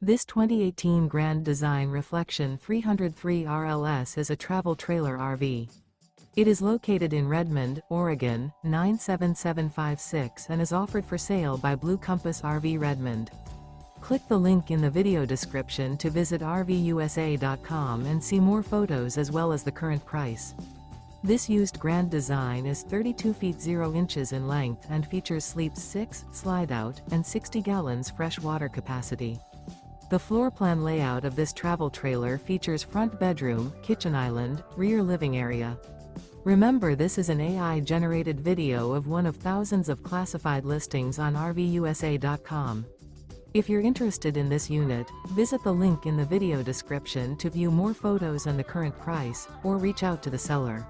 This 2018 Grand Design Reflection 303 RLS is a travel trailer RV. It is located in Redmond, Oregon, 97756 and is offered for sale by Blue Compass RV Redmond. Click the link in the video description to visit RVUSA.com and see more photos as well as the current price. This used Grand Design is 32 feet 0 inches in length and features sleeps 6, Slideout, and 60 gallons fresh water capacity. The floor plan layout of this travel trailer features front bedroom, kitchen island, rear living area. Remember, this is an AI-generated video of one of thousands of classified listings on RVUSA.com. If you're interested in this unit, visit the link in the video description to view more photos and the current price, or reach out to the seller.